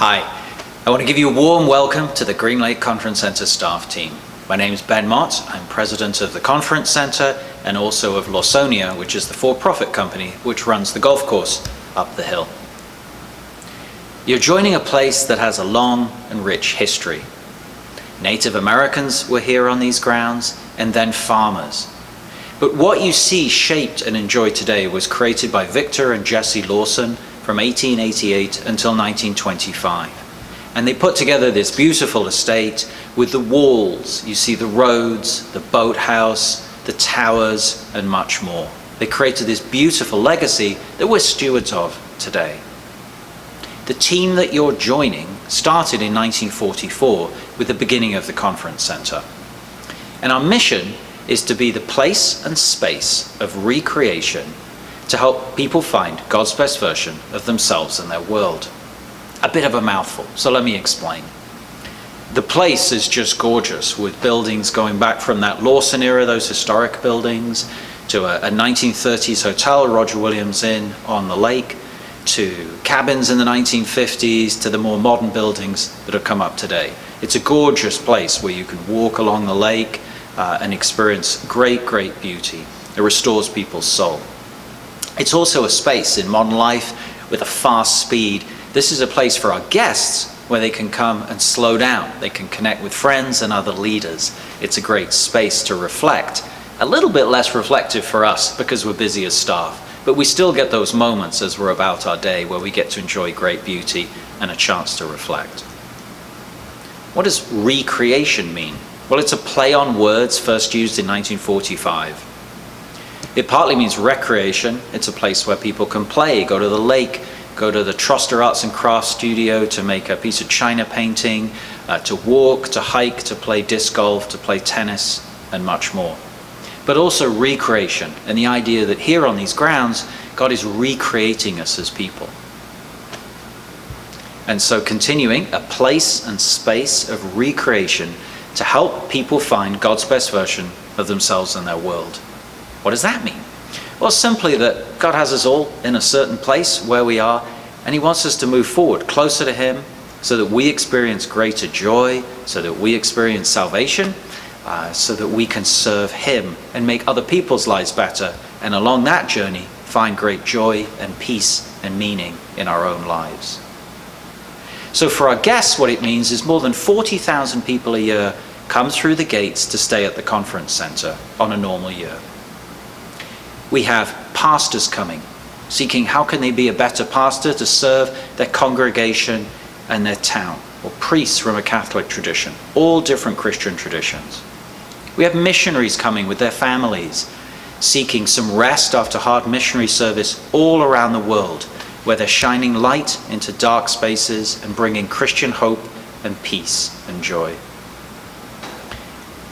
Hi, I want to give you a warm welcome to the Green Lake Conference Center staff team. My name is Ben Mott. I'm president of the Conference Center and also of Lawsonia, which is the for-profit company which runs the golf course up the hill. You're joining a place that has a long and rich history. Native Americans were here on these grounds, and then farmers. But what you see shaped and enjoyed today was created by Victor and Jesse Lawson from 1888 until 1925. And they put together this beautiful estate with the walls. You see the roads, the boathouse, the towers, and much more. They created this beautiful legacy that we're stewards of today. The team that you're joining started in 1944 with the beginning of the Conference Center. And our mission is to be the place and space of recreation to help people find God's best version of themselves and their world. A bit of a mouthful, so let me explain. The place is just gorgeous, with buildings going back from that Lawson era, those historic buildings, to a 1930s hotel, Roger Williams Inn on the lake, to cabins in the 1950s, to the more modern buildings that have come up today. It's a gorgeous place where you can walk along the lake and experience great, great beauty. It restores people's soul. It's also a space in modern life with a fast speed. This is a place for our guests where they can come and slow down. They can connect with friends and other leaders. It's a great space to reflect. A little bit less reflective for us because we're busy as staff, but we still get those moments as we're about our day where we get to enjoy great beauty and a chance to reflect. What does recreation mean? Well, it's a play on words first used in 1945. It partly means recreation. It's a place where people can play, go to the lake, go to the Troster Arts and Crafts studio to make a piece of china painting, to walk, to hike, to play disc golf, to play tennis, and much more. But also recreation, and the idea that here on these grounds, God is recreating us as people. And so continuing, a place and space of recreation to help people find God's best version of themselves and their world. What does that mean? Well, simply that God has us all in a certain place where we are, and He wants us to move forward closer to Him so that we experience greater joy, so that we experience salvation, so that we can serve Him and make other people's lives better, and along that journey find great joy and peace and meaning in our own lives. So for our guests, what it means is more than 40,000 people a year come through the gates to stay at the Conference Center on a normal year. We have pastors coming, seeking how can they be a better pastor to serve their congregation and their town, or priests from a Catholic tradition, all different Christian traditions. We have missionaries coming with their families, seeking some rest after hard missionary service all around the world, where they're shining light into dark spaces and bringing Christian hope and peace and joy.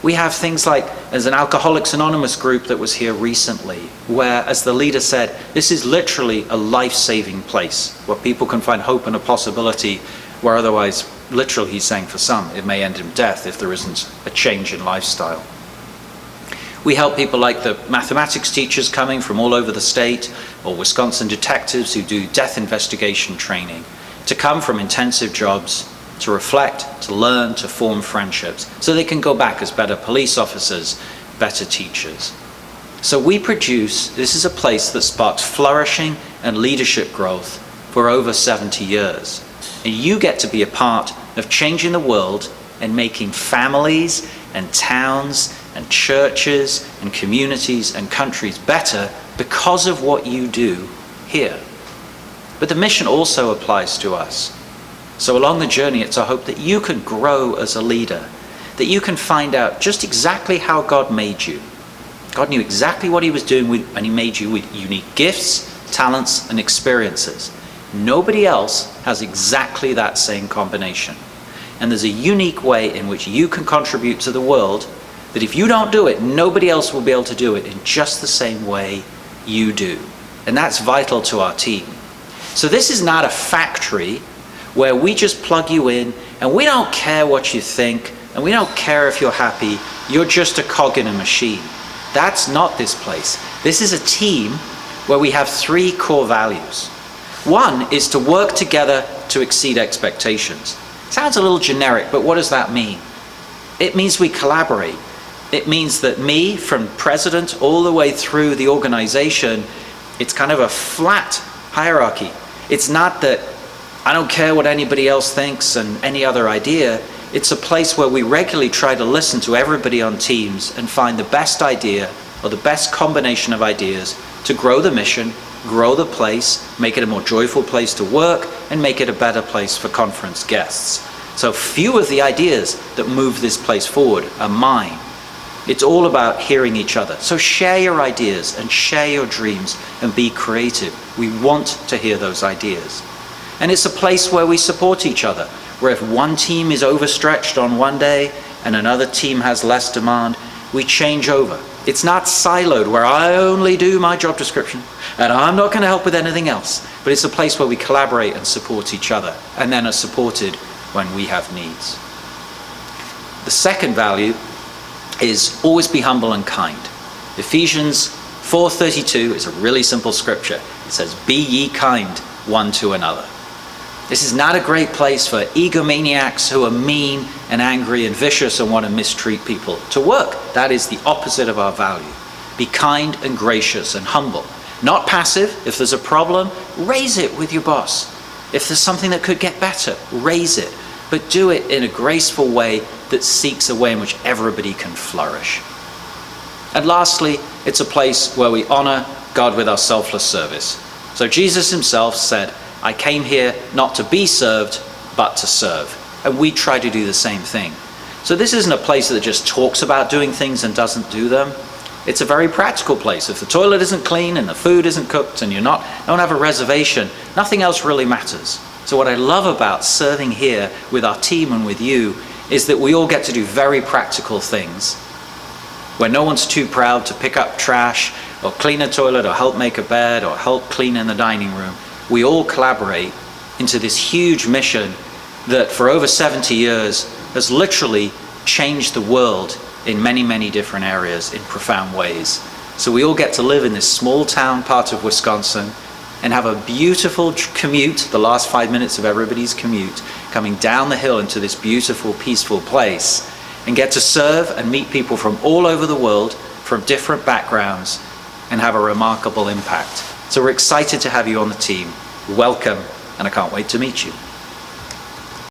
We have things like, there's an Alcoholics Anonymous group that was here recently, where, as the leader said, this is literally a life-saving place where people can find hope and a possibility where otherwise, literally, he's saying for some, it may end in death if there isn't a change in lifestyle. We help people like the mathematics teachers coming from all over the state, or Wisconsin detectives who do death investigation training, to come from intensive jobs, to reflect, to learn, to form friendships, so they can go back as better police officers, better teachers. So we produce, this is a place that sparks flourishing and leadership growth for over 70 years. And you get to be a part of changing the world and making families and towns and churches and communities and countries better because of what you do here. But the mission also applies to us. So along the journey, it's our hope that you can grow as a leader, that you can find out just exactly how God made you. God knew exactly what He was doing and He made you with unique gifts, talents, and experiences. Nobody else has exactly that same combination. And there's a unique way in which you can contribute to the world that if you don't do it, nobody else will be able to do it in just the same way you do. And that's vital to our team. So this is not a factory where we just plug you in and we don't care what you think and we don't care if you're happy. You're just a cog in a machine. That's not this place. This is a team where we have three core values. One is to work together to exceed expectations. Sounds a little generic, but what does that mean? It means we collaborate. It means that me, from president all the way through the organization, it's kind of a flat hierarchy. It's not that I don't care what anybody else thinks and any other idea. It's a place where we regularly try to listen to everybody on teams and find the best idea or the best combination of ideas to grow the mission, grow the place, make it a more joyful place to work, and make it a better place for conference guests. So few of the ideas that move this place forward are mine. It's all about hearing each other. So share your ideas and share your dreams and be creative. We want to hear those ideas. And it's a place where we support each other, where if one team is overstretched on one day and another team has less demand, we change over. It's not siloed where I only do my job description and I'm not going to help with anything else. But it's a place where we collaborate and support each other and then are supported when we have needs. The second value is always be humble and kind. Ephesians 4:32 is a really simple scripture. It says, "Be ye kind one to another." This is not a great place for egomaniacs who are mean and angry and vicious and want to mistreat people to work. That is the opposite of our value. Be kind and gracious and humble. Not passive. If there's a problem, raise it with your boss. If there's something that could get better, raise it. But do it in a graceful way that seeks a way in which everybody can flourish. And lastly, it's a place where we honor God with our selfless service. So Jesus himself said, "I came here not to be served, but to serve." And we try to do the same thing. So this isn't a place that just talks about doing things and doesn't do them. It's a very practical place. If the toilet isn't clean and the food isn't cooked and don't have a reservation, nothing else really matters. So what I love about serving here with our team and with you is that we all get to do very practical things where no one's too proud to pick up trash or clean a toilet or help make a bed or help clean in the dining room. We all collaborate into this huge mission that for over 70 years has literally changed the world in many, many different areas in profound ways. So we all get to live in this small town part of Wisconsin and have a beautiful commute, the last 5 minutes of everybody's commute, coming down the hill into this beautiful, peaceful place, and get to serve and meet people from all over the world, from different backgrounds, and have a remarkable impact. So we're excited to have you on the team. Welcome, and I can't wait to meet you.